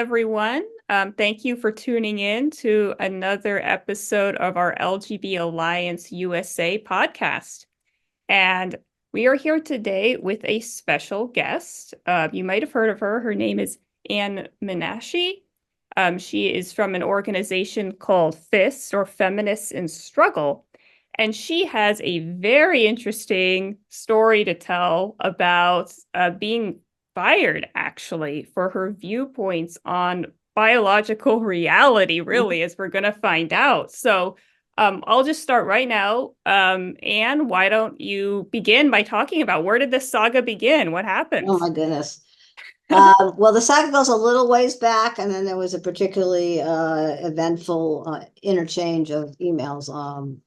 everyone. Thank you for tuning in to another episode of our LGB Alliance USA podcast. And we are here today with a special guest. You might have heard of her. Her name is Menasche. She is from an organization called FIST, or Feminists in Struggle. And she has a very interesting story to tell about being fired, actually, for her viewpoints on biological reality, really, as we're going to find out. So I'll just start right now. Anne, why don't you begin by talking about where did this saga begin? What happened? Oh my goodness. Well, the saga goes a little ways back, and then there was a particularly eventful interchange of emails.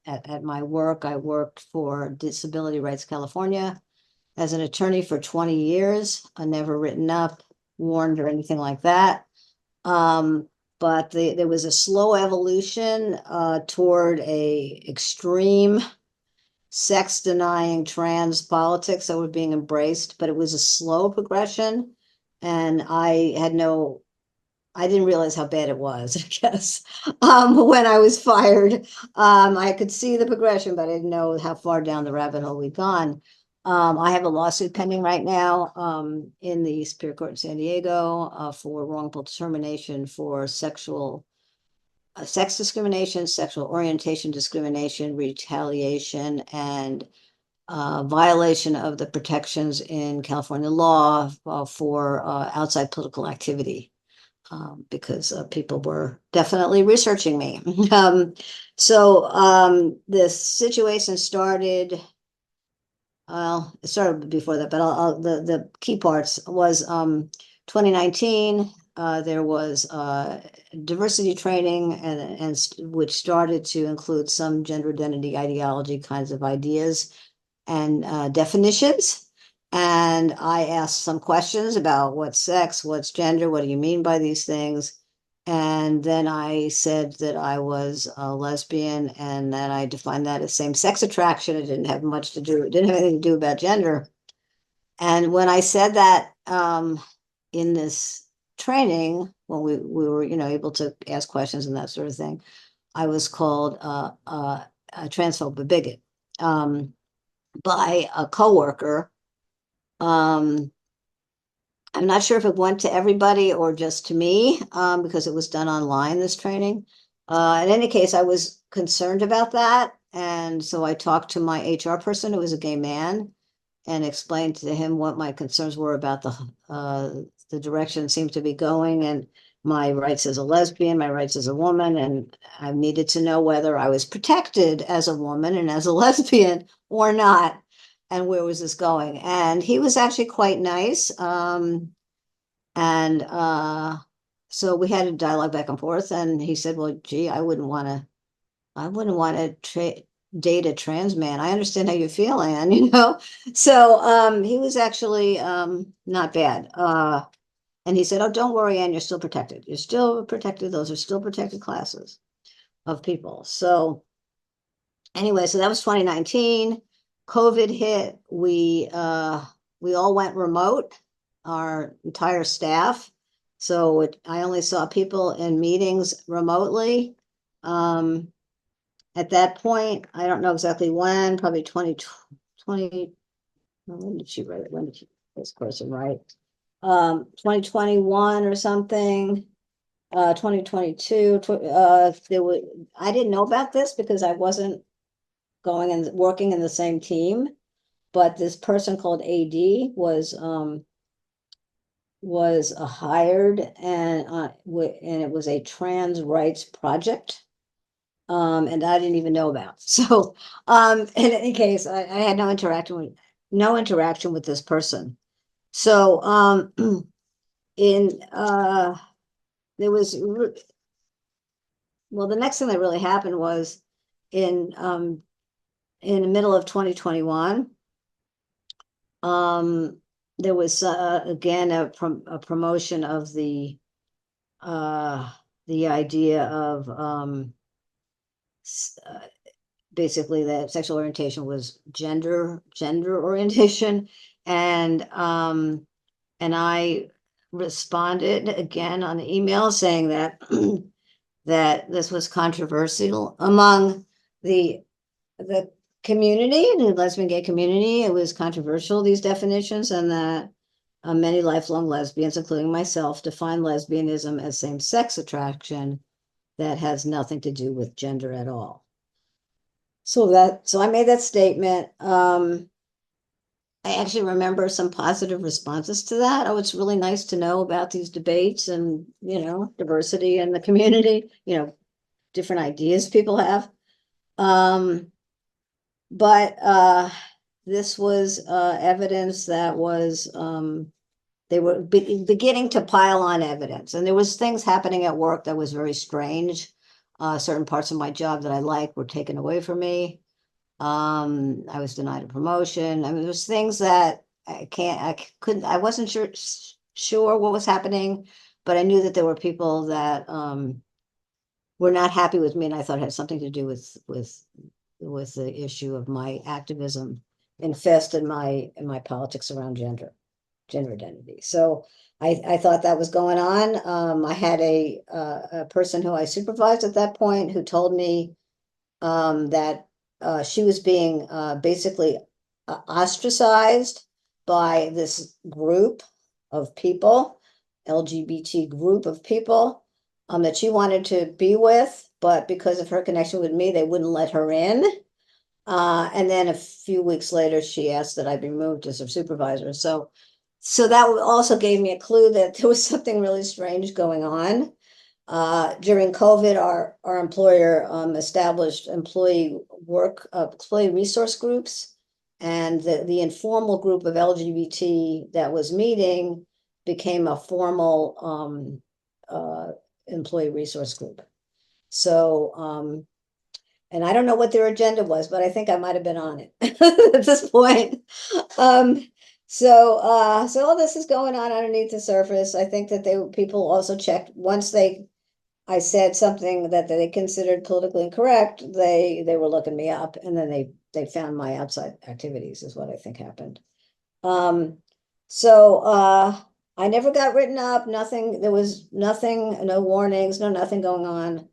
At my work, I worked for Disability Rights California as an attorney for 20 years. I never written up, warned, or anything like that. But there was a slow evolution toward a extreme sex-denying trans politics that were being embraced, but it was a slow progression. And I didn't realize how bad it was, I guess. When I was fired, I could see the progression, but I didn't know how far down the rabbit hole we'd gone. I have a lawsuit pending right now in the Superior Court in San Diego for wrongful termination for sex discrimination, sexual orientation discrimination, retaliation, and violation of the protections in California law for outside political activity, because people were definitely researching me. The situation started, well, it started before that, but the key parts was 2019. There was diversity training, and which started to include some gender identity ideology kinds of ideas and definitions. And I asked some questions about what's sex, what's gender, what do you mean by these things? And then I said that I was a lesbian, and that I defined that as same-sex attraction. It didn't have anything to do about gender. And when I said that in this training, when we were, able to ask questions and that sort of thing, I was called a transphobe, a bigot, by a coworker. I'm not sure if it went to everybody or just to me, because it was done online, this training. In any case, I was concerned about that. And so I talked to my HR person, who was a gay man, and explained to him what my concerns were about the direction it seemed to be going, and my rights as a lesbian, my rights as a woman, and I needed to know whether I was protected as a woman and as a lesbian or not, and where was this going. And he was actually quite nice. And so we had a dialogue back and forth, and he said, well, gee, I wouldn't want to date a trans man. I understand how you feel, Anne, So he was actually not bad. And he said, oh, don't worry, Anne, you're still protected. You're still protected. Those are still protected classes of people. So anyway, so that was 2019. COVID hit. We all went remote, our entire staff. So I only saw people in meetings remotely. At that point, I don't know exactly when, probably 2020. When did she write it? When did this person write? 2021 or something. 2022. I didn't know about this because I wasn't going and working in the same team, but this person called AD was hired, and it was a trans rights project, and I didn't even know about. So in any case, I had no interaction with this person. So in there was well, the next thing that really happened was in the middle of 2021. There was again a promotion of the idea of basically that sexual orientation was gender orientation, and I responded again on the email saying that that this was controversial among the the community, the lesbian gay community. It was controversial, these definitions, and that many lifelong lesbians, including myself, define lesbianism as same-sex attraction that has nothing to do with gender at all. So I made that statement. I actually remember some positive responses to that. Oh, it's really nice to know about these debates and, diversity in the community, different ideas people have. But this was evidence that was, they were beginning to pile on evidence. And there was things happening at work that was very strange. Certain parts of my job that I liked were taken away from me. I was denied a promotion. I mean, there's things that I wasn't sure what was happening, but I knew that there were people that were not happy with me, and I thought it had something to do with the issue of my activism infested in my politics around gender identity. So I thought that was going on. I had a person who I supervised at that point who told me that she was being basically ostracized by this group of people, LGBT group of people, that she wanted to be with, but because of her connection with me, they wouldn't let her in. And then a few weeks later, she asked that I be moved as her supervisor. So that also gave me a clue that there was something really strange going on. During COVID, our employer established employee resource groups, and the informal group of LGBT that was meeting became a formal employee resource group. So, and I don't know what their agenda was, but I think I might have been on it at this point. So all this is going on underneath the surface. I think that people also checked once I said something that they considered politically incorrect. They were looking me up, and then they found my outside activities is what I think happened. So I never got written up. Nothing. There was nothing. No warnings. No nothing going on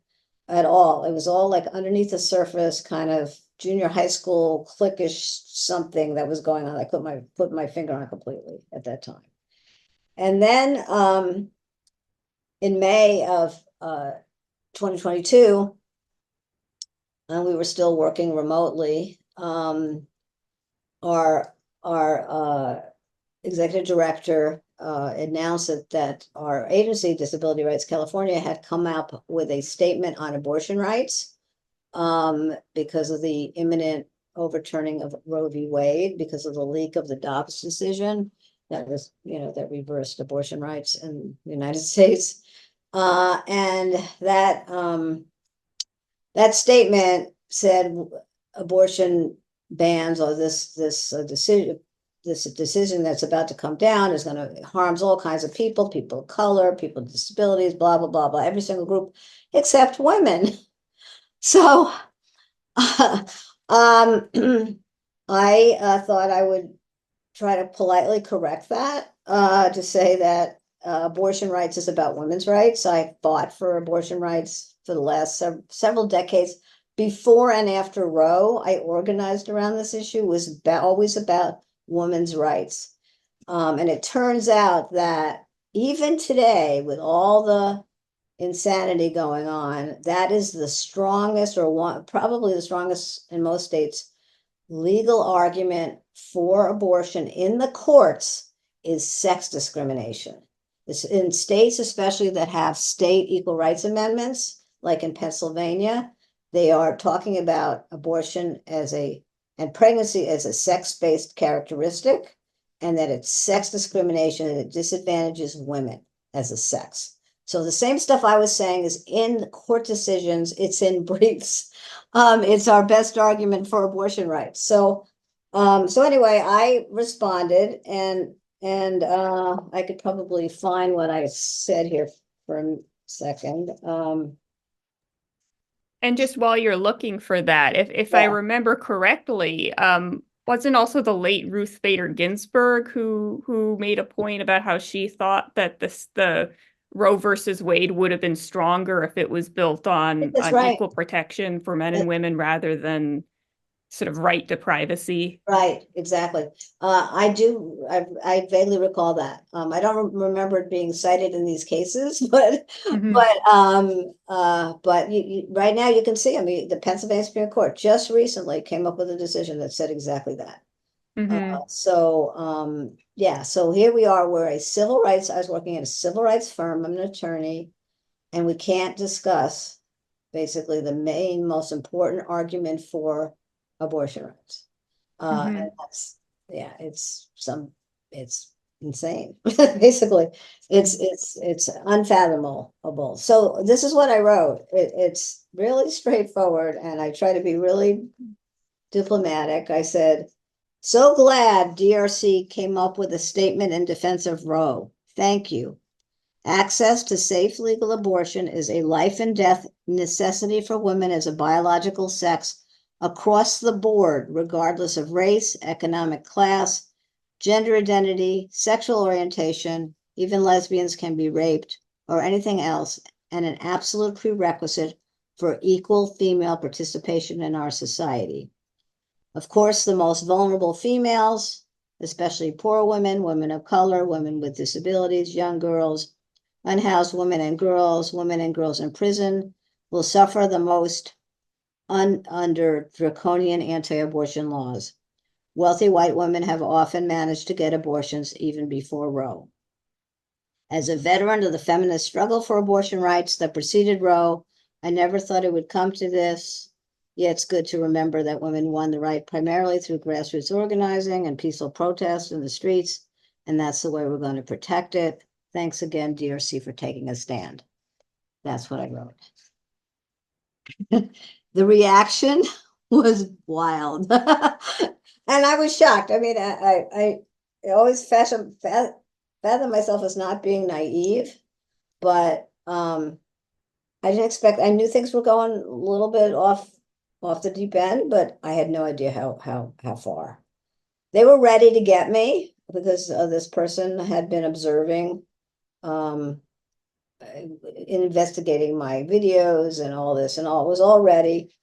at all. It was all like underneath the surface, kind of junior high school cliquish something that was going on. I put my finger on completely at that time. And then in May of 2022, and we were still working remotely. Our executive director announced that our agency, Disability Rights California, had come up with a statement on abortion rights because of the imminent overturning of Roe v. Wade, because of the leak of the Dobbs decision that was, that reversed abortion rights in the United States. And that statement said abortion bans, or this decision that's about to come down is going to harms all kinds of people of color, people with disabilities, blah, blah, blah, blah, every single group except women. So I thought I would try to politely correct that, to say that abortion rights is about women's rights. I fought for abortion rights for the last several decades. Before and after Roe, I organized around this issue. It was always about women's rights. And it turns out that even today, with all the insanity going on, that is the strongest, probably the strongest in most states, legal argument for abortion in the courts is sex discrimination. In states, especially that have state equal rights amendments, like in Pennsylvania, they are talking about abortion and pregnancy as a sex-based characteristic, and that it's sex discrimination and it disadvantages women as a sex. So the same stuff I was saying is in court decisions, it's in briefs. It's our best argument for abortion rights. So anyway, I responded, and I could probably find what I said here for a second. And just while you're looking for that, if I remember correctly, Wasn't also the late Ruth Bader Ginsburg who made a point about how she thought that the Roe versus Wade would have been stronger if it was built on That's right. equal protection for men and women rather than sort of right to privacy. Right, exactly. I vaguely recall that. I don't remember it being cited in these cases, but Mhm. right now you can see, I mean, the Pennsylvania Supreme Court just recently came up with a decision that said exactly that. Mhm. Yeah, so here we are, I was working at a civil rights firm, I'm an attorney, and we can't discuss basically the main, most important argument for abortion rights. And Mhm. that's, yeah, it's insane. Basically, it's unfathomable. So this is what I wrote. It's really straightforward, and I try to be really diplomatic. I said, so glad DRC came up with a statement in defense of Roe. Thank you. Access to safe legal abortion is a life and death necessity for women as a biological sex across the board, regardless of race, economic class, gender identity, sexual orientation. Even lesbians can be raped or anything else, and an absolute prerequisite for equal female participation in our society. Of course, the most vulnerable females, especially poor women, women of color, women with disabilities, young girls, unhoused women and girls in prison, will suffer the most under draconian anti-abortion laws. Wealthy white women have often managed to get abortions even before Roe. As a veteran of the feminist struggle for abortion rights that preceded Roe, I never thought it would come to this. Yet it's good to remember that women won the right primarily through grassroots organizing and peaceful protests in the streets, and that's the way we're going to protect it. Thanks again, DRC, for taking a stand. That's what I wrote. The reaction was wild. And I was shocked. I mean, I always fathom myself as not being naive, but I didn't expect, I knew things were going a little bit off the deep end, but I had no idea how far. They were ready to get me because this person had been observing, um, investigating my videos and all this, and all it was all ready.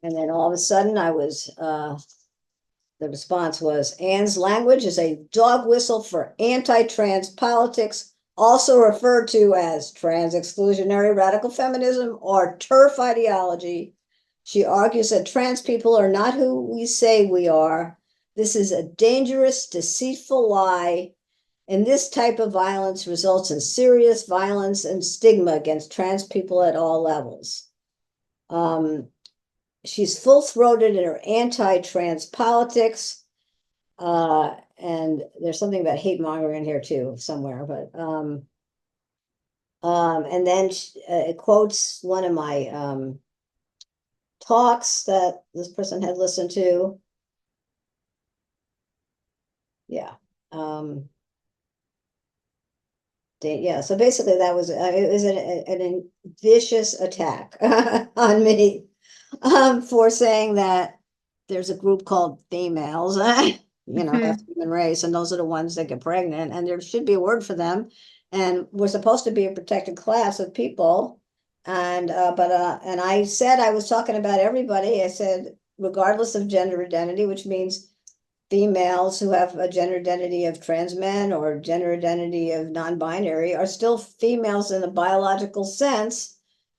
And then all of a sudden the response was, Anne's language is a dog whistle for anti-trans politics, also referred to as trans exclusionary radical feminism or TERF ideology. She argues that trans people are not who we say we are. This is a dangerous, deceitful lie. And this type of violence results in serious violence and stigma against trans people at all levels. She's full-throated in her anti-trans politics. And there's something about hate mongering in here too, somewhere, but and then it quotes one of my talks that this person had listened to. Yeah. Yeah, so basically that was it was an vicious attack on me for saying that there's a group called females, Mhm. after human race, and those are the ones that get pregnant, and there should be a word for them, and we're supposed to be a protected class of people, and and I said I was talking about everybody. I said regardless of gender identity, which means females who have a gender identity of trans men or gender identity of non-binary are still females in a biological sense,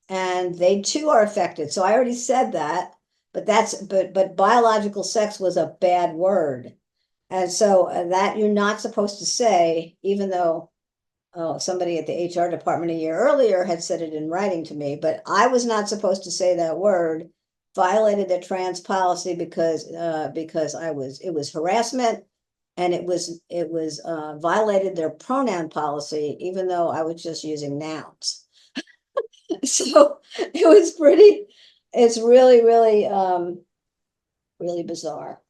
and they too are affected. So I already said that, but biological sex was a bad word. And so that you're not supposed to say, even though somebody at the HR department a year earlier had said it in writing to me, but I was not supposed to say that word, violated the trans policy because it was harassment, and it was violated their pronoun policy, even though I was just using nouns. So it was it's really bizarre.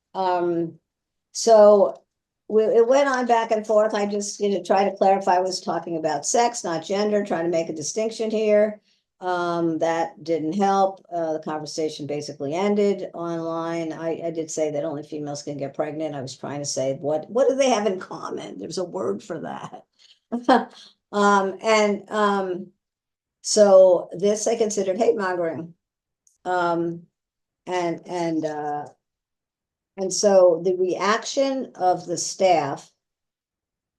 So it went on back and forth. I just, try to clarify, I was talking about sex, not gender, trying to make a distinction here. That didn't help. The conversation basically ended online. I did say that only females can get pregnant. I was trying to say, what do they have in common? There's a word for that. So this I considered hate mongering. Um, and, and, uh, and so the reaction of the staff,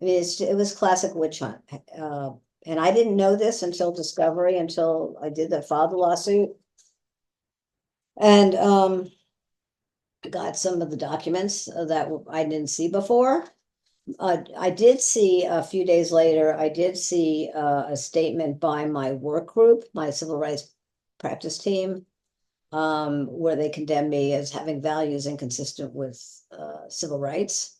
I mean, it was classic witch hunt. And I didn't know this until discovery, until I filed the lawsuit. And I got some of the documents that I didn't see before. I did see a few days later, I did see a statement by my work group, my civil rights practice team, where they condemned me as having values inconsistent with civil rights.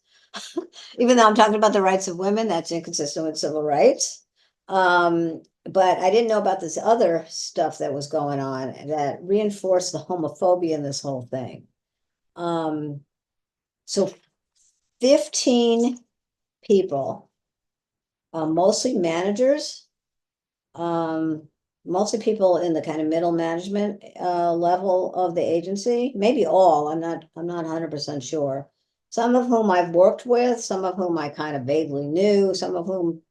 Even though I'm talking about the rights of women, that's inconsistent with civil rights. But I didn't know about this other stuff that was going on that reinforced the homophobia in this whole thing. So 15 people, mostly managers, mostly people in the kind of middle management level of the agency, maybe all, I'm not 100% sure. Some of whom I've worked with, some of whom I kind of vaguely knew, some of whom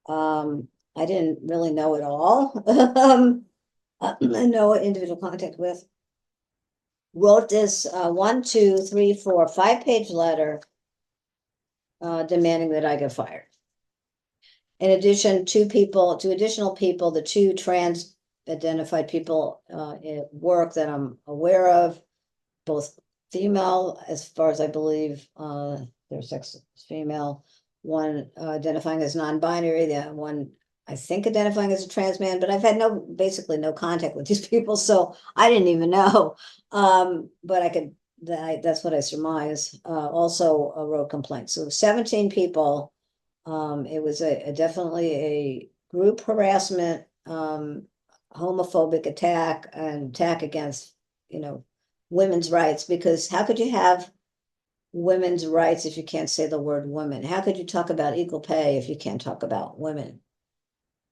I didn't really know at all. No individual contact with. Wrote this 1, 2, 3, 4, 5-page letter demanding that I get fired. In addition, two additional people, the two trans identified people at work that I'm aware of, both female, as far as I believe, their sex is female, one identifying as non-binary, the one I think identifying as a trans man, but I've had basically no contact with these people, so I didn't even know. But that's what I surmise. Also wrote complaints. So 17 people. It was definitely a group harassment, homophobic attack, and attack against, women's rights, because how could you have women's rights if you can't say the word women? How could you talk about equal pay if you can't talk about women?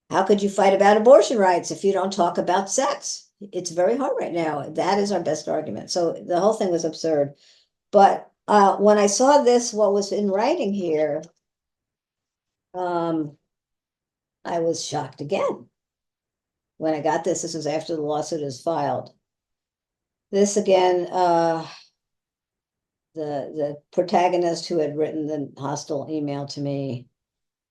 How could you fight about abortion rights if you don't talk about sex? It's very hard right now. That is our best argument. So the whole thing was absurd. But when I saw this, what was in writing here, I was shocked again. When I got this was after the lawsuit is filed. This again, the protagonist who had written the hostile email to me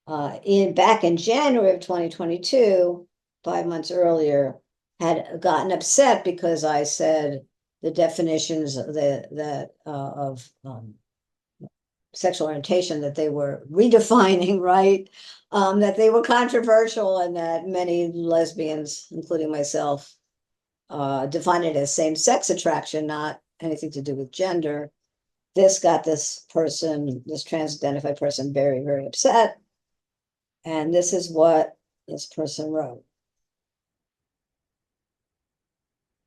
back in January of 2022, 5 months earlier, had gotten upset because I said the definitions of sexual orientation that they were redefining, right? That they were controversial, and that many lesbians, including myself, define it as same-sex attraction, not anything to do with gender. This got this trans-identified person, very, very upset. And this is what this person wrote.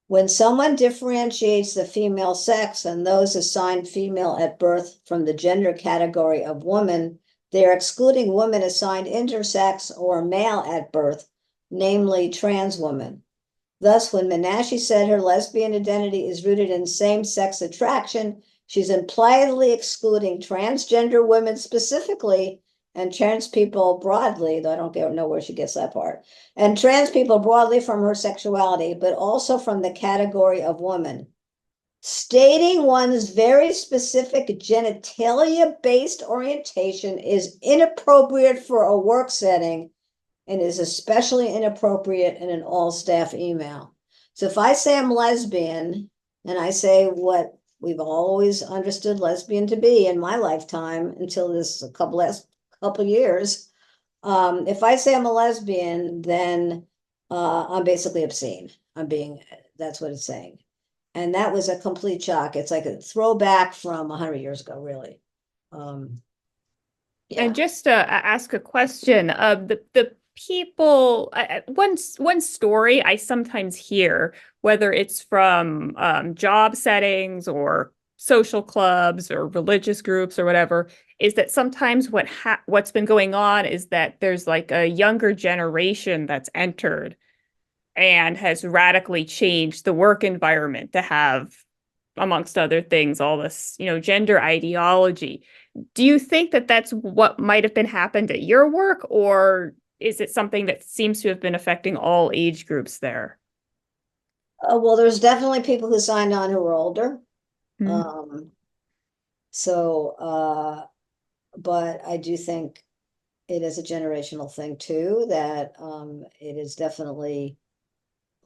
When someone differentiates the female sex and those assigned female at birth from the gender category of woman, they are excluding women assigned intersex or male at birth, namely trans women. Thus, when Menasche said her lesbian identity is rooted in same-sex attraction, she's impliedly excluding transgender women specifically, and trans people broadly, though I don't know where she gets that part, and trans people broadly from her sexuality, but also from the category of woman. Stating one's very specific genitalia-based orientation is inappropriate for a work setting and is especially inappropriate in an all-staff email. So if I say I'm lesbian, and I say what we've always understood lesbian to be in my lifetime until this last couple years, if I say I'm a lesbian, then I'm basically obscene. That's what it's saying. And that was a complete shock. It's like a throwback from 100 years ago, really. Yeah. And just to ask a question, of the people, one story I sometimes hear, whether it's from job settings or social clubs or religious groups or whatever, is that sometimes what's been going on is that there's like a younger generation that's entered and has radically changed the work environment to have, amongst other things, all this, gender ideology. Do you think that that's what might have been happened at your work, or is it something that seems to have been affecting all age groups there? Well, there's definitely people who signed on who were older. Mm. Um, so, but I do think it is a generational thing too, that it is definitely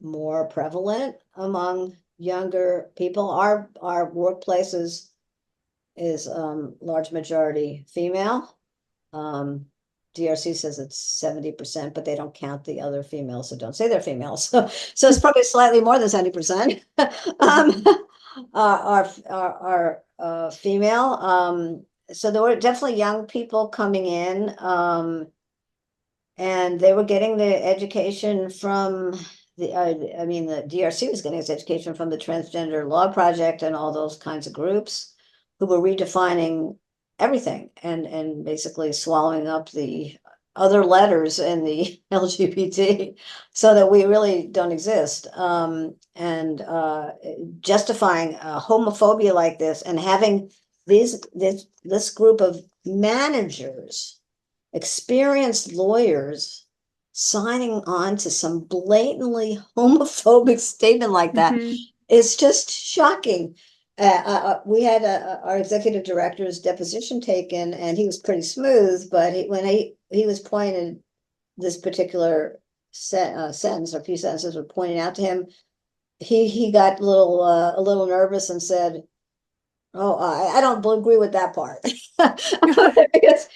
more prevalent among younger people. Our workplaces is large majority female. DRC says it's 70%, but they don't count the other females, so don't say they're females. So it's probably slightly more than 70%. Are female. So there were definitely young people coming in, and they were getting the education from I mean, the DRC was getting its education from the Transgender Law Project and all those kinds of groups who were redefining everything and basically swallowing up the other letters in the LGBT so that we really don't exist. And justifying homophobia like this and having this group of managers, experienced lawyers, signing on to some blatantly homophobic statement like that Mhm. is just shocking. We had our executive director's deposition taken, and he was pretty smooth, but when he was pointed this particular sentence or few sentences were pointed out to him, he got a little nervous and said, "Oh, I don't agree with that part." Because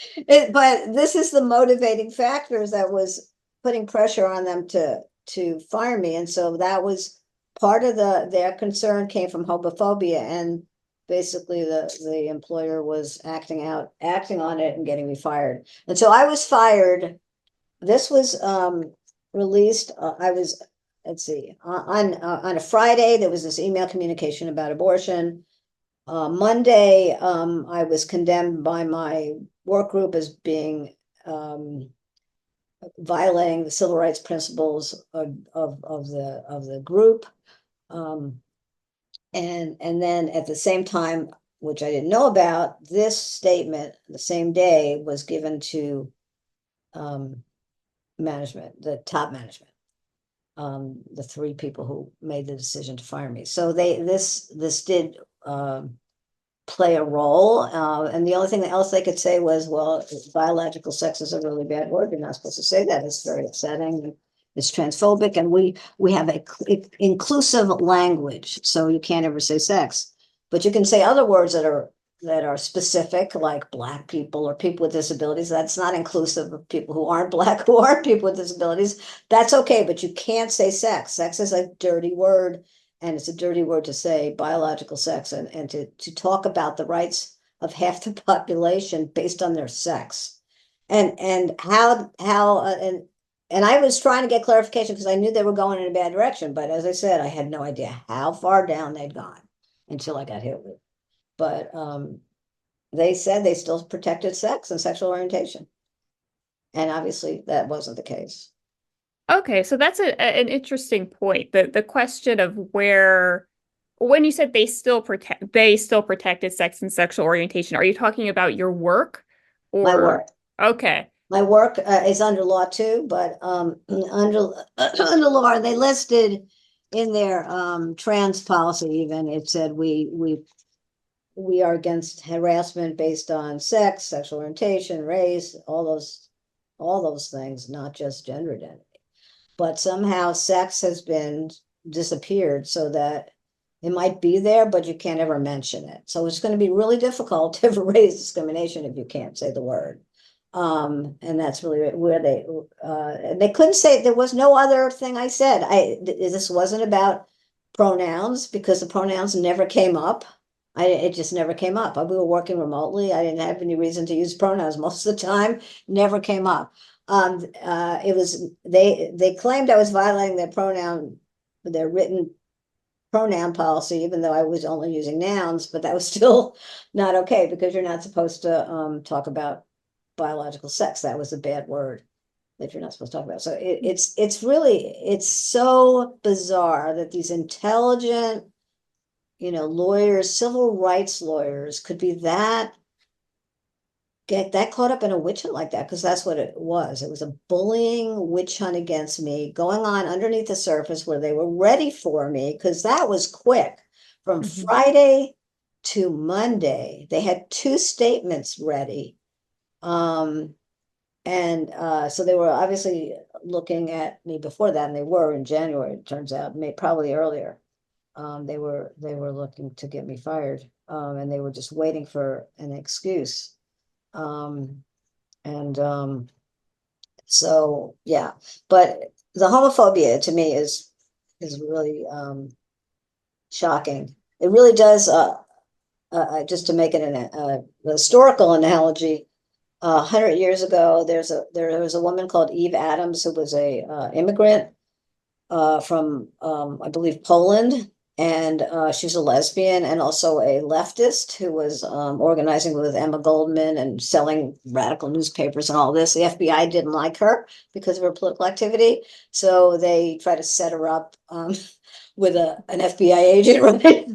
but this is the motivating factors that was putting pressure on them to fire me. And so that was part of their concern came from homophobia. And basically the employer was acting on it and getting me fired. And so I was fired. This was released. I was, let's see, on a Friday, there was this email communication about abortion. Monday, I was condemned by my work group as being violating the civil rights principles of the group. Um, and then at the same time, which I didn't know about, this statement the same day was given to management, the top management, the three people who made the decision to fire me. So this did play a role. And the only thing else they could say was, well, biological sex is a really bad word. You're not supposed to say that. It's very upsetting. It's transphobic, and we have a inclusive language, so you can't ever say sex, but you can say other words that are specific, like Black people or people with disabilities. That's not inclusive of people who aren't Black, who aren't people with disabilities. That's okay, but you can't say sex. Sex is a dirty word, and it's a dirty word to say biological sex and to talk about the rights of half the population based on their sex. And how and I was trying to get clarification because I knew they were going in a bad direction. But as I said, I had no idea how far down they'd gone until I got hit with it. But they said they still protected sex and sexual orientation. And obviously that wasn't the case. Okay, so that's an interesting point. The question of where, when you said they still protected sex and sexual orientation, are you talking about your work My or work. okay. My work is under law too, but under law, they listed in their trans policy even, it said we are against harassment based on sex, sexual orientation, race, all those things, not just gender identity. But somehow sex has been disappeared so that it might be there, but you can't ever mention it. So it's going to be really difficult to ever raise discrimination if you can't say the word. And that's really where they couldn't say, there was no other thing I said. This wasn't about pronouns because the pronouns never came up. It just never came up. We were working remotely. I didn't have any reason to use pronouns most of the time. Never came up. It was they claimed I was violating their written pronoun policy, even though I was only using nouns, but that was still not okay because you're not supposed to talk about biological sex. That was a bad word. that you're not supposed to talk about. So it's really, it's so bizarre that these intelligent, lawyers, civil rights lawyers could be get that caught up in a witch hunt like that, because that's what it was. It was a bullying witch hunt against me going on underneath the surface, where they were ready for me, because that was quick. From Friday to Monday, they had 2 statements ready. And so they were obviously looking at me before that, and they were in January, it turns out, probably earlier. They were looking to get me fired, and they were just waiting for an excuse. And so yeah, but the homophobia to me is really shocking. It really does. Just to make it an historical analogy, 100 years ago, there was a woman called Eve Adams, who was a immigrant from I believe Poland, and she's a lesbian and also a leftist who was organizing with Emma Goldman and selling radical newspapers and all this. The FBI didn't like her because of her political activity, so they tried to set her up with an FBI agent, right?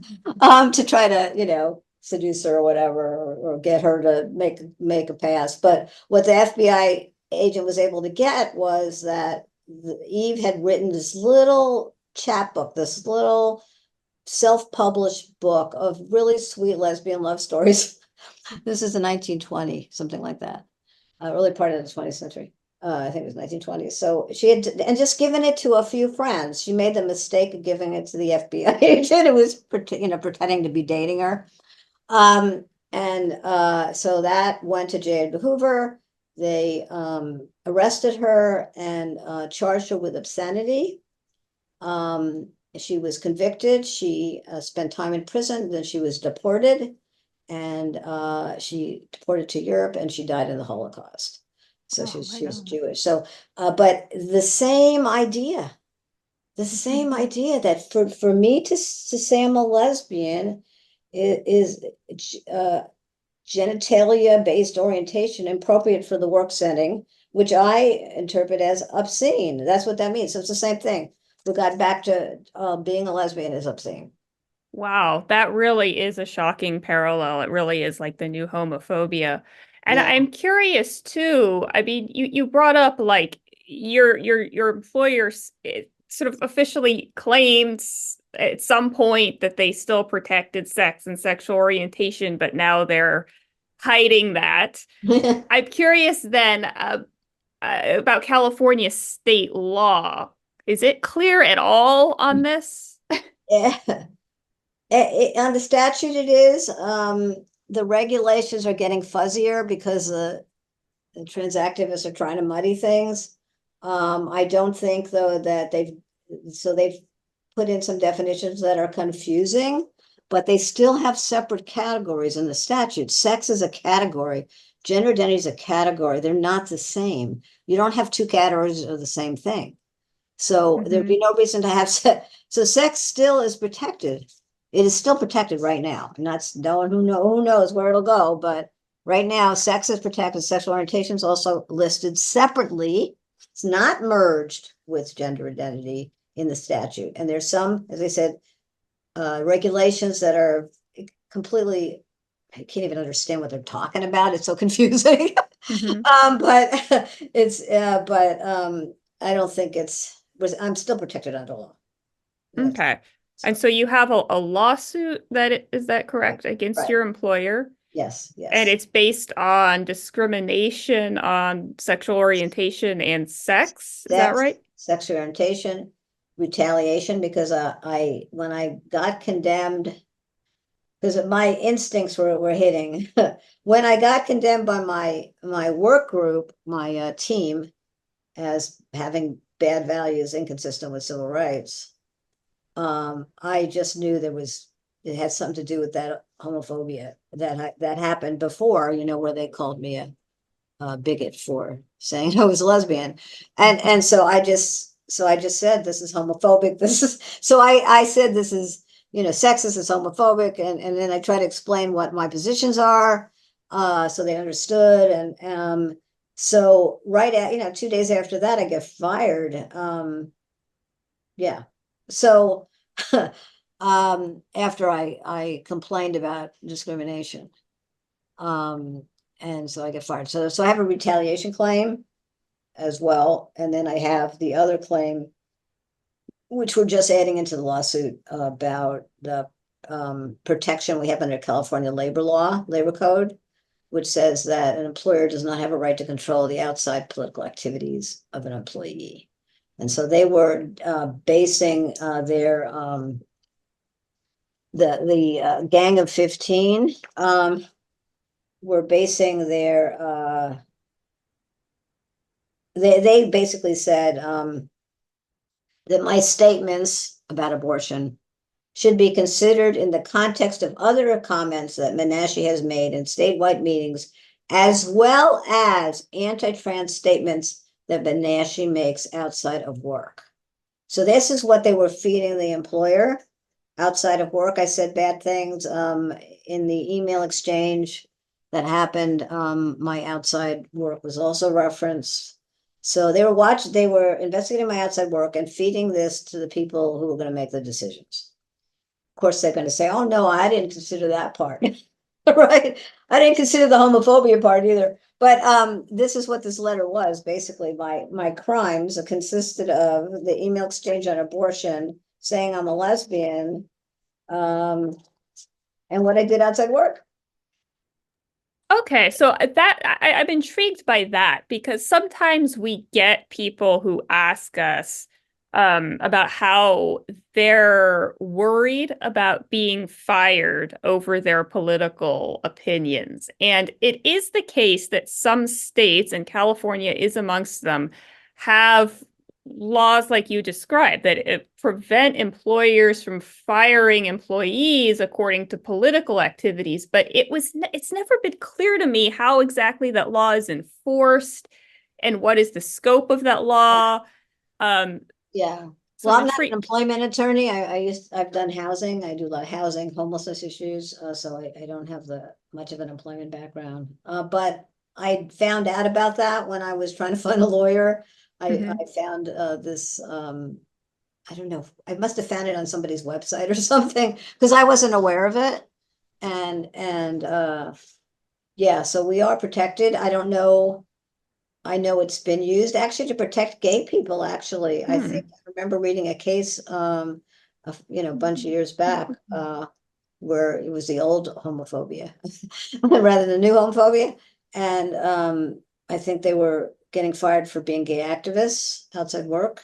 To try to seduce her or whatever, or get her to make a pass. But what the FBI agent was able to get was that Eve had written this little chapbook, this little self-published book of really sweet lesbian love stories. This is in 1920, something like that, early part of the 20th century. I think it was 1920. So she had, and just given it to a few friends. She made the mistake of giving it to the FBI agent who was, pretending to be dating her. And so that went to J. Edgar Hoover. They arrested her and charged her with obscenity. She was convicted. She spent time in prison. Then she was deported, and she deported to Europe, and she died in the Holocaust. So she was Jewish. So, but the same idea that for me to say I'm a lesbian is genitalia-based orientation appropriate for the work setting, which I interpret as obscene. That's what that means. So it's the same thing. We got back to being a lesbian is obscene. Wow, that really is a shocking parallel. It really is like the new homophobia. And Yeah. I'm curious too. I mean, you brought up like your employer sort of officially claimed at some point that they still protected sex and sexual orientation, but now they're hiding that. I'm curious then about California state law. Is it clear at all on this? Yeah. On the statute, it is. The regulations are getting fuzzier because the trans activists are trying to muddy things. I don't think, though, that they've put in some definitions that are confusing, but they still have separate categories in the statute. Sex is a category, gender identity is a category. They're not the same. You don't have 2 categories of the same thing. So there'd be no reason to have sex. So sex still is protected. It is still protected right now. And that's no one who knows where it'll go. But right now, sex is protected. Sexual orientation is also listed separately. It's not merged with gender identity in the statute. And there's some, as I said, regulations that are completely, I can't even understand what they're talking about. It's so confusing. But I don't think I'm still protected under law. Okay. And so you have a lawsuit is that correct, against Right. your employer? Yes, And yes. it's based on discrimination on sexual orientation and sex. Is that right? Sexual orientation, retaliation, because when I got condemned, because my instincts were hitting. When I got condemned by my work group, my team, as having bad values inconsistent with civil rights, I just knew it had something to do with that homophobia that happened before, where they called me a bigot for saying I was a lesbian, and so I just said this is homophobic. I said this is sexist, is homophobic, and then I try to explain what my positions are, so they understood, So right at, 2 days after that, I get fired. Yeah. So after I complained about discrimination. Um, and so I get fired. So I have a retaliation claim as well. And then I have the other claim, which we're just adding into the lawsuit about the protection we have under California labor code, which says that an employer does not have a right to control the outside political activities of an employee. And so they were basing their the Gang of 15 were basing their they basically said that my statements about abortion should be considered in the context of other comments that Menasche has made in statewide meetings, as well as anti-trans statements that Menasche makes outside of work. So this is what they were feeding the employer outside of work. I said bad things in the email exchange that happened. My outside work was also referenced. So they were investigating my outside work and feeding this to the people who were going to make the decisions. Of course, they're going to say, oh, no, I didn't consider that part. Right? I didn't consider the homophobia part either. But this is what this letter was. Basically, my crimes consisted of the email exchange on abortion, saying I'm a lesbian, and what I did outside work. Okay, so I'm intrigued by that because sometimes we get people who ask us about how they're worried about being fired over their political opinions. And it is the case that some states, and California is amongst them, have laws like you described that prevent employers from firing employees according to political activities, but it's never been clear to me how exactly that law is enforced and what is the scope of that law. um Yeah. so Well, I'm I'm not an intrigued. employment attorney. I've done housing. I do a lot of housing, homelessness issues. So I don't have the much of an employment background. But I found out about that when I was trying to find a lawyer. I Mhm. found this I don't know. I must have found it on somebody's website or something because I wasn't aware of it. And yeah, so we are protected. I don't know. I know it's been used actually to protect gay people, actually. I think Hmm. I remember reading a case a bunch of years back where it was the old homophobia rather than new homophobia. And I think they were getting fired for being gay activists outside work.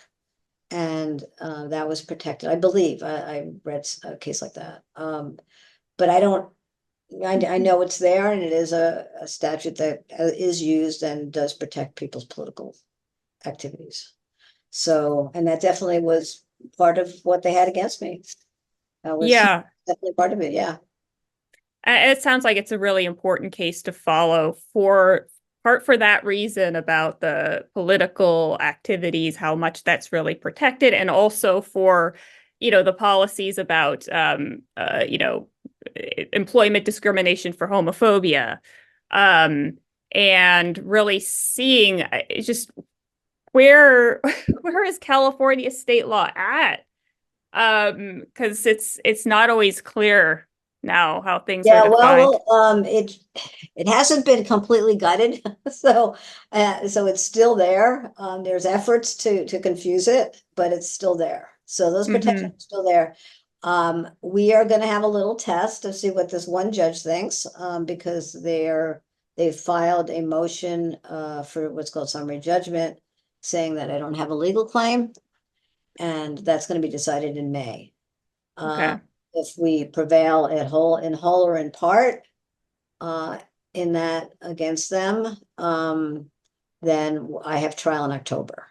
And that was protected, I believe. I read a case like that. But I don't, I know it's there and it is a statute that is used and does protect people's political activities. So, and that definitely was part of what they had against me. That was Yeah. definitely part of it. Yeah. It sounds like it's a really important case to follow for part for that reason about the political activities, how much that's really protected, and also for, the policies about, employment discrimination for homophobia, um, and really seeing just where where is California state law at? Because it's not always clear now how things are Yeah, defined. it hasn't been completely gutted, so it's still there. There's efforts to confuse it, but it's still there. So those protections Hmm. are still there. We are going to have a little test to see what this one judge thinks, because they've filed a motion for what's called summary judgment, saying that I don't have a legal claim, and that's going to be decided in May. Uh, Okay. if we prevail in whole or in part, uh, in that against them, then I have trial in October.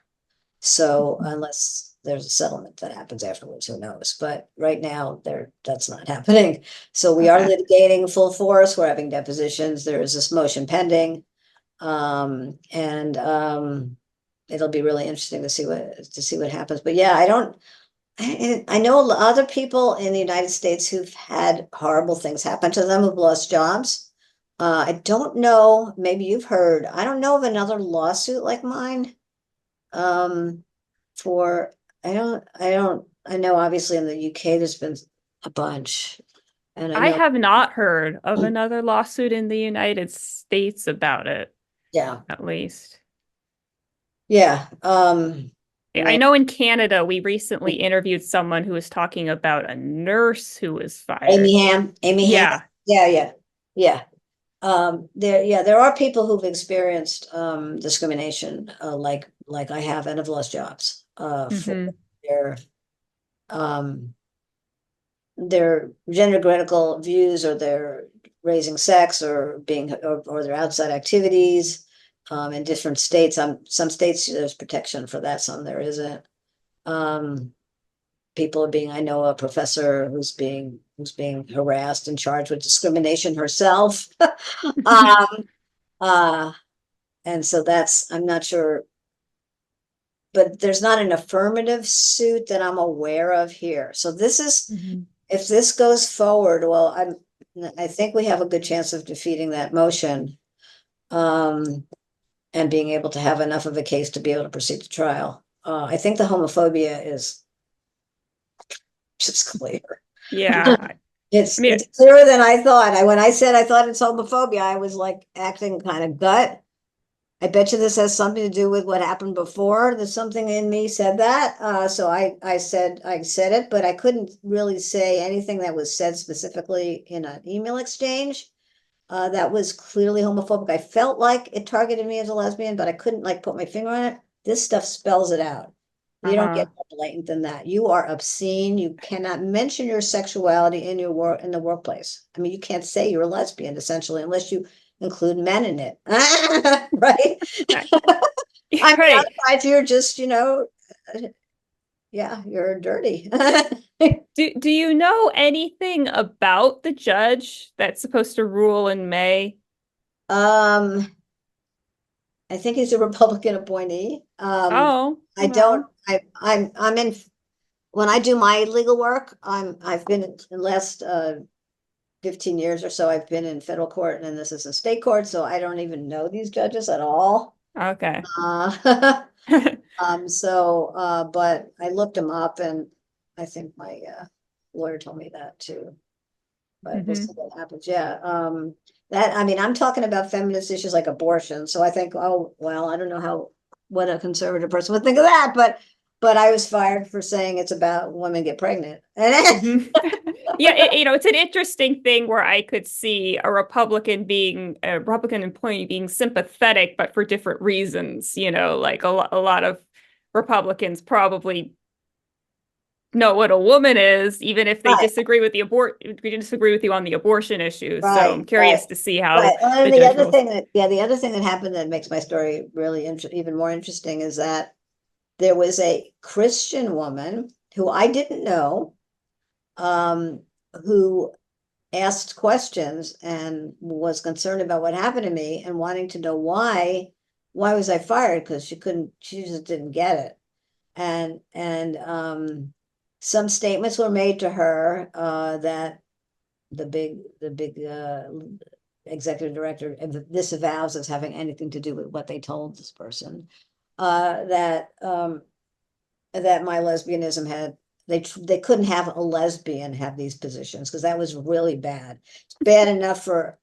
So unless there's a settlement that happens afterwards, who knows? But right now, that's not happening. So we are Okay. litigating full force. We're having depositions. There is this motion pending. And it'll be really interesting to see what happens. But yeah, I know other people in the United States who've had horrible things happen to them, who've lost jobs. I don't know, maybe you've heard, I don't know of another lawsuit like mine. Um, for, I know obviously in the UK there's been a bunch. And I I know, have not heard of another lawsuit in the United States about it, yeah, at least. yeah. I know in Canada, we recently interviewed someone who was talking about a nurse who was fired. Amy Ham, Yeah. yeah, yeah, yeah. There are people who've experienced discrimination, like I have and have lost jobs for Hmm. their um their gender critical views or their raising sex or being or their outside activities in different states. Some states there's protection for that, some there isn't. Um, People are being, I know a professor who's being harassed and charged with discrimination herself. Um, uh, and so that's, I'm not sure, but there's not an affirmative suit that I'm aware of here. So this is, Hmm. if this goes forward, well, I think we have a good chance of defeating that motion. Um, and being able to have enough of a case to be able to proceed to trial. I think the homophobia is just clear. Yeah. I mean, It's clearer than I thought. When I said I thought it's homophobia, I was like acting kind of gut. I bet you this has something to do with what happened before. There's something in me said that. So I said it, but I couldn't really say anything that was said specifically in an email exchange. That was clearly homophobic. I felt like it targeted me as a lesbian, but I couldn't like put my finger on it. This stuff spells it out. You don't uh-huh. get more blatant than that. You are obscene. You cannot mention your sexuality in your work in the workplace. I mean, you can't say you're a lesbian essentially unless you include men in it, right? Right. I mean, Right. otherwise you're just, yeah, you're dirty. Do you know anything about the judge that's supposed to rule in May? Um, I think he's a Republican appointee. Oh, I don't, well, I'm in, when I do my legal work, I've been in the last 15 years or so, I've been in federal court and this is a state court, so I don't even know these judges at all. okay. Uh, but I looked them up and I think my lawyer told me that too. But we'll see Hmm. what happens. Yeah. I mean, I'm talking about feminist issues like abortion. So I think, oh, well, I don't know what a conservative person would think of that, but I was fired for saying it's about women get pregnant. Hmm. Yeah, it's an interesting thing where I could see a Republican employee being sympathetic, but for different reasons. Like a lot of Republicans probably know what a woman is, even if they Right, disagree with you on the abortion issue. So I'm right, right, curious to see how right. And the the judge other rules. thing the other thing that happened that makes my story really even more interesting is that there was a Christian woman who I didn't know, um, who asked questions and was concerned about what happened to me and wanting to know why was I fired? Because she just didn't get it. And some statements were made to her that the big executive director disavows as having anything to do with what they told this person. That my lesbianism had they couldn't have a lesbian have these positions because that was really bad. It's bad enough for,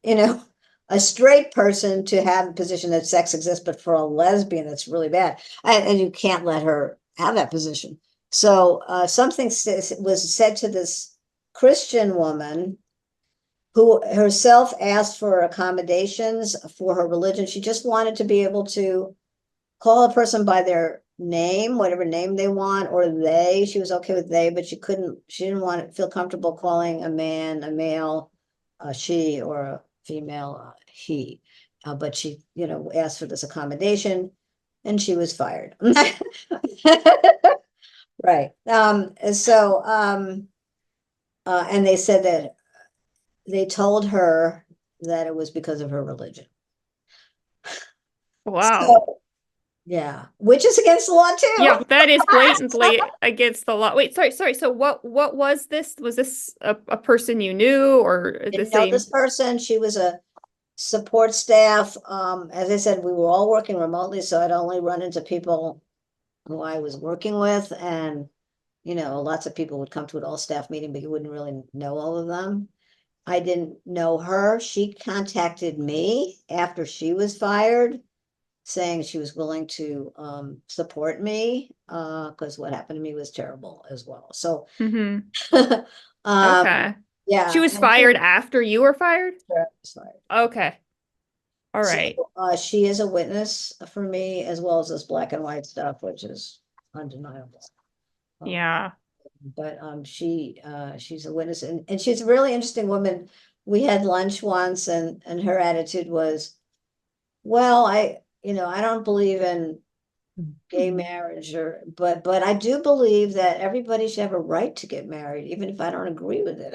a straight person to have a position that sex exists, but for a lesbian, that's really bad. And you can't let her have that position. So something was said to this Christian woman who herself asked for accommodations for her religion. She just wanted to be able to call a person by their name, whatever name they want, or they. She was okay with they, but she didn't want to feel comfortable calling a man, a male, she, or a female, he. But she, asked for this accommodation and she was fired. Right. And they said that they told her that it was because of her religion. Wow. So, yeah, which is against the law Yeah, too. that is blatantly against the law. Wait, sorry. So what was this? Was this a person you knew or the Didn't know same? this person. She was a support staff, as I said, we were all working remotely, so I'd only run into people who I was working with, and lots of people would come to an all-staff meeting, but you wouldn't really know all of them. I didn't know her. She contacted me after she was fired, saying she was willing to support me, because what happened to me was terrible as well. So Mm-hmm. um, Okay. She yeah, was and she fired after you were fired? was fired. Okay. All So right. she is a witness for me, as well as this black and white stuff, which is undeniable. Um, Yeah. but she's a witness, and she's a really interesting woman. We had lunch once, and her attitude was, well, I don't believe in gay marriage, but I do believe that everybody should have a right to get married, even if I don't agree with it.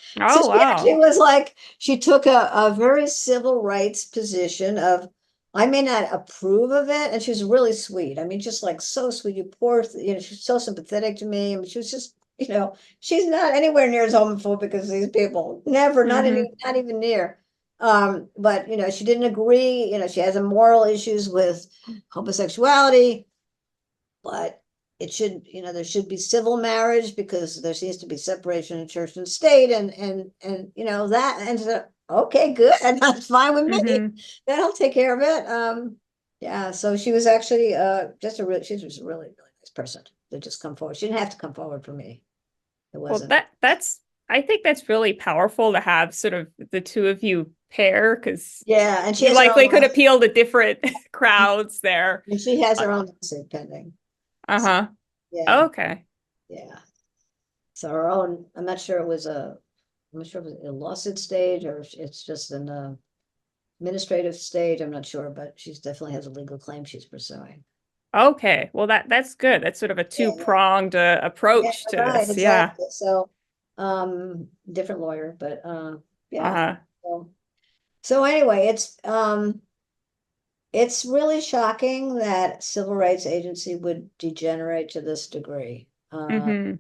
So Oh, she actually wow. was like, she took a very civil rights position of, I may not approve of it, and she was really sweet. I mean, just like so sweet, you poor, she's so sympathetic to me. I mean, she was just, she's not anywhere near as homophobic as these people. Never, Mm-hmm. not even near. But she didn't agree, she has moral issues with homosexuality, but it should, there should be civil marriage because there seems to be separation of church and state, and that, and so, okay, good, that's fine with me. Mm-hmm. That'll take care of it. Yeah, so she was actually she was a really, really nice person to just come forward. She didn't have to come forward for me. It Well, wasn't. that's I think that's really powerful to have sort of the two of you pair because Yeah, and she you has her own likely could lawsuit, appeal to different crowds there. and she has Uh, her own lawsuit pending. So, uh-huh. yeah, Okay. yeah. So her own, I'm not sure if it was a lawsuit stage or if it's just an administrative stage. I'm not sure, but she's definitely has a legal claim she's pursuing. Okay. Well, that's good. That's sort of a Yeah, two-pronged yeah, approach to right, this. Yeah. exactly. So, different lawyer, but yeah. Uh-huh. So, so anyway, it's really shocking that civil rights agency would degenerate to this degree. Mm-hmm.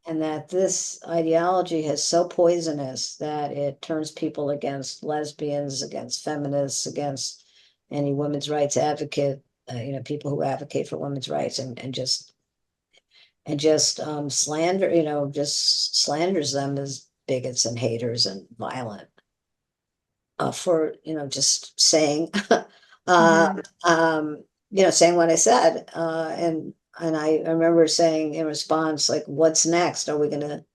And that this ideology is so poisonous that it turns people against lesbians, against feminists, against any women's rights advocate, people who advocate for women's rights, and just slander, just slanders them as bigots and haters and violent, for just saying, uh, Mm-hmm. saying what I said, and I remember saying in response, like, what's next? For we're gonna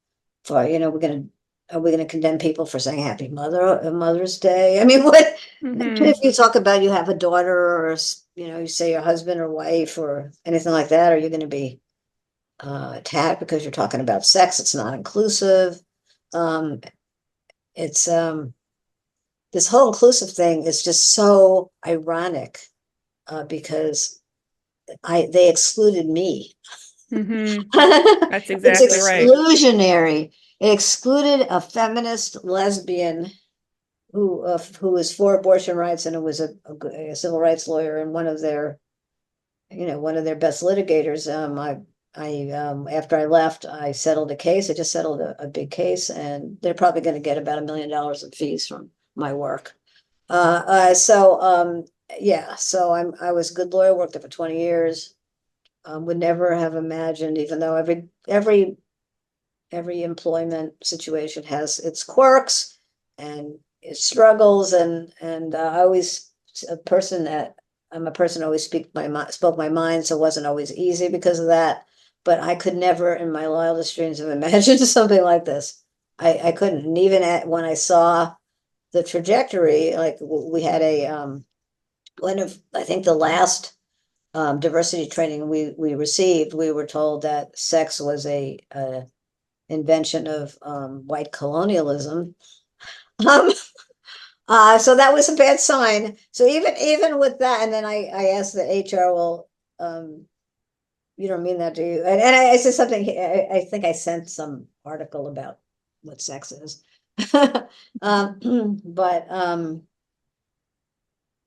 Are we gonna condemn people for saying Happy Mother's Day? I mean, what Mm-hmm. if you talk about you have a daughter, or you say your husband or wife or anything like that? Are you going to be attacked because you're talking about sex? It's not inclusive. Um, it's This whole inclusive thing is just so ironic, because they excluded me. Mm-hmm. That's It's exactly right. exclusionary. It excluded a feminist lesbian who was for abortion rights, and who was a civil rights lawyer, and one of their best litigators. After I left, I settled a case. I just settled a big case, and they're probably going to get about $1 million in fees from my work. Yeah, so I was a good lawyer, worked there for 20 years. Would never have imagined, even though every employment situation has its quirks and its struggles, and I always a person that I'm a person who always spoke my mind, so it wasn't always easy because of that. But I could never in my wildest dreams have imagined something like this. I couldn't. And even when I saw the trajectory, like we had one of, I think, the last diversity training we received, we were told that sex was a invention of white colonialism. Um, so that was a bad sign. So even with that, and then I asked the HR, well, you don't mean that, do you? And I said something. I think I sent some article about what sex is. But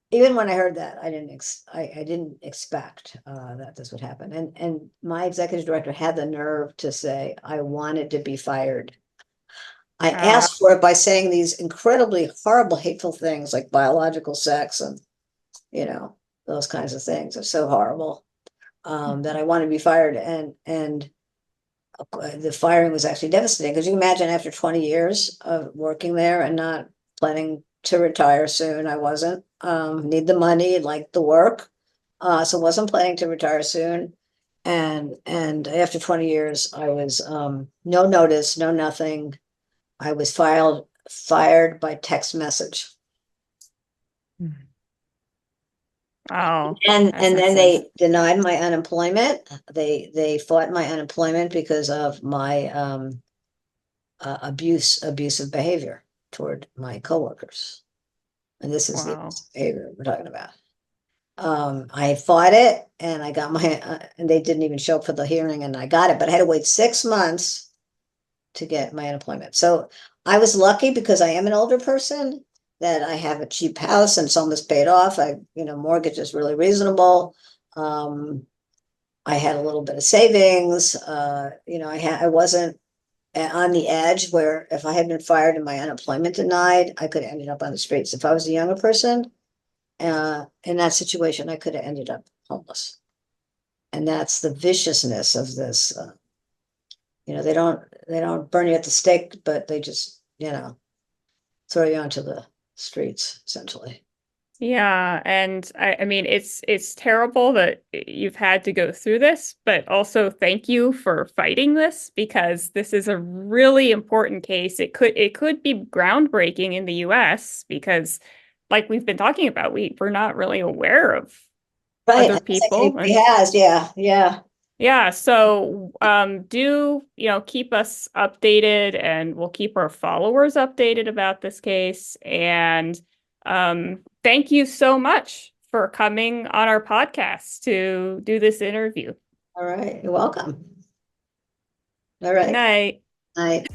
even when I heard that, I didn't expect that this would happen. And my executive director had the nerve to say I wanted to be fired. I Uh, asked for it by saying these incredibly horrible, hateful things like biological sex and, you know, those kinds of things are so horrible, that I wanted to be fired. And the firing was actually devastating because you imagine after 20 years of working there and not planning to retire soon, I wasn't, need the money, like the work. So wasn't planning to retire soon. And after 20 years, I was, no notice, no nothing. I was fired by text message. wow. And then That's they denied my unemployment. They fought my unemployment because of my abusive behavior toward my coworkers. And this is the wow. behavior we're talking about. I fought it and I got my, and they didn't even show up for the hearing and I got it, but I had to wait 6 months to get my unemployment. So I was lucky because I am an older person that I have a cheap house and it's almost paid off. Mortgage is really reasonable. I had a little bit of savings. I wasn't on the edge where if I had been fired and my unemployment denied, I could have ended up on the streets. If I was a younger person, in that situation, I could have ended up homeless. And that's the viciousness of this. They don't burn you at the stake, but they just, throw you onto the streets, essentially. Yeah, and I mean it's terrible that you've had to go through this, but also thank you for fighting this because this is a really important case. It could be groundbreaking in the US because like we've been talking about, we're not really aware of Right. I other don't think people anybody and has. Yeah. Yeah. yeah, so do keep us updated and we'll keep our followers updated about this case. And thank you so much for coming on our podcast to do this interview. All right. You're welcome. All Good right. night. Night.